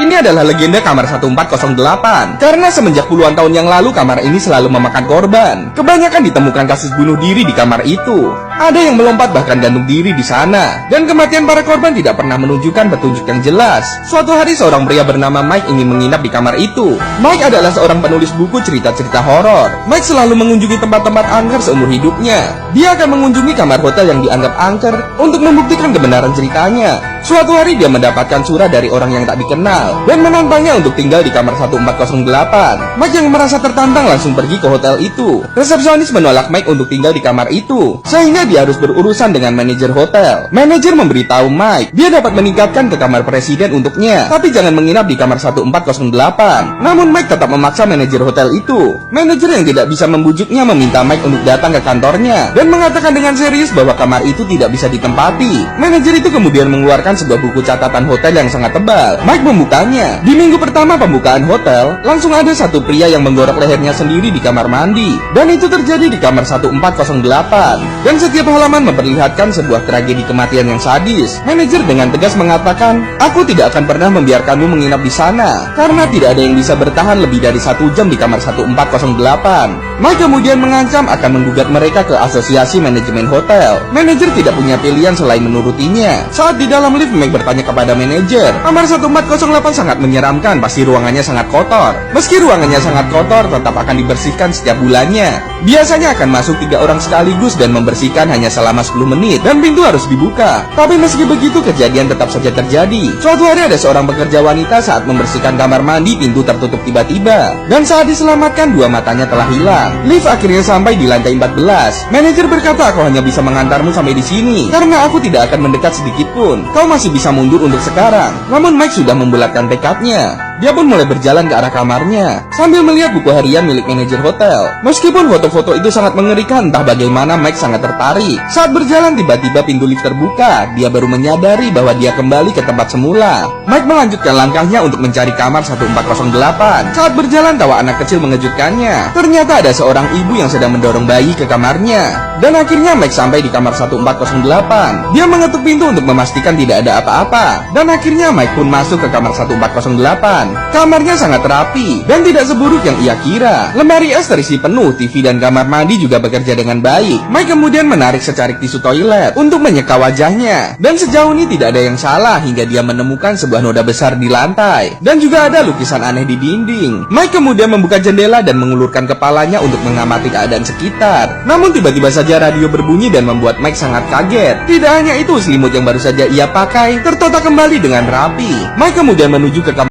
Ini adalah legenda kamar 1408. Karena semenjak puluhan tahun yang lalu kamar ini selalu memakan korban. Kebanyakan ditemukan kasus bunuh diri di kamar itu. Ada yang melompat bahkan gantung diri di sana. Dan kematian para korban tidak pernah menunjukkan petunjuk yang jelas. Suatu hari seorang pria bernama Mike ingin menginap di kamar itu. Mike adalah seorang penulis buku cerita-cerita horor. Mike selalu mengunjungi tempat-tempat angker seumur hidupnya. Dia akan mengunjungi kamar hotel yang dianggap angker untuk membuktikan kebenaran ceritanya. Suatu hari dia mendapatkan surat dari orang yang tak dikenal dan menantangnya untuk tinggal di kamar 1408. Mike yang merasa tertantang langsung pergi ke hotel itu. Resepsionis menolak Mike untuk tinggal di kamar itu, sehingga dia harus berurusan dengan manajer hotel. Manajer memberitahu Mike, dia dapat meningkatkan ke kamar presiden untuknya, tapi jangan menginap di kamar 1408. Namun Mike tetap memaksa manajer hotel itu. Manajer yang tidak bisa membujuknya meminta Mike untuk datang ke kantornya dan mengatakan dengan serius bahwa kamar itu tidak bisa ditempati. Manajer itu kemudian mengeluarkan sebuah buku catatan hotel yang sangat tebal. Mike membukanya. Di minggu pertama pembukaan hotel, langsung ada satu pria yang menggorok lehernya sendiri di kamar mandi. Dan itu terjadi di kamar 1408. Dan setiap halaman memperlihatkan sebuah tragedi kematian yang sadis. Manajer dengan tegas mengatakan, "Aku tidak akan pernah membiarkanmu menginap di sana, karena tidak ada yang bisa bertahan lebih dari 1 jam di kamar 1408. Mike kemudian mengancam akan menggugat mereka ke asosiasi manajemen hotel. Manajer tidak punya pilihan selain menurutinya. Saat di dalam lift, Mike bertanya kepada manajer, "Kamar 1408 sangat menyeramkan, pasti ruangannya sangat kotor." Meski ruangannya sangat kotor, tetap akan dibersihkan setiap bulannya. Biasanya akan masuk 3 orang sekaligus dan membersihkan hanya selama 10 menit, dan pintu harus dibuka. Tapi meski begitu, kejadian tetap saja terjadi. Suatu hari ada seorang pekerja wanita saat membersihkan kamar mandi, pintu tertutup tiba-tiba. Dan saat diselamatkan, 2 matanya telah hilang. Lift akhirnya sampai di lantai 14. Manajer berkata, "Aku hanya bisa mengantarmu sampai di sini, karena aku tidak akan mendekat sedikit pun. Kau masih bisa mundur untuk sekarang." Namun Mike sudah membulatkan tekadnya. Dia pun mulai berjalan ke arah kamarnya sambil melihat buku harian milik manajer hotel. Meskipun foto-foto itu sangat mengerikan, entah bagaimana Mike sangat tertarik. Saat berjalan, tiba-tiba pintu lift terbuka. Dia baru menyadari bahwa dia kembali ke tempat semula. Mike melanjutkan langkahnya untuk mencari kamar 1408. Saat berjalan, tawa anak kecil mengejutkannya. Ternyata ada seorang ibu yang sedang mendorong bayi ke kamarnya. Dan akhirnya Mike sampai di kamar 1408. Dia mengetuk pintu untuk memastikan tidak ada apa-apa. Dan akhirnya Mike pun masuk ke kamar 1408. Kamarnya sangat rapi dan tidak seburuk yang ia kira. Lemari es terisi penuh, TV dan kamar mandi juga bekerja dengan baik. Mike kemudian menarik secarik tisu toilet untuk menyeka wajahnya. Dan sejauh ini tidak ada yang salah hingga dia menemukan sebuah noda besar di lantai. Dan juga ada lukisan aneh di dinding. Mike kemudian membuka jendela dan mengulurkan kepalanya untuk mengamati keadaan sekitar. Namun tiba-tiba saja radio berbunyi dan membuat Mike sangat kaget. Tidak hanya itu, selimut yang baru saja ia pakai tertata kembali dengan rapi. Mike kemudian menuju ke kamar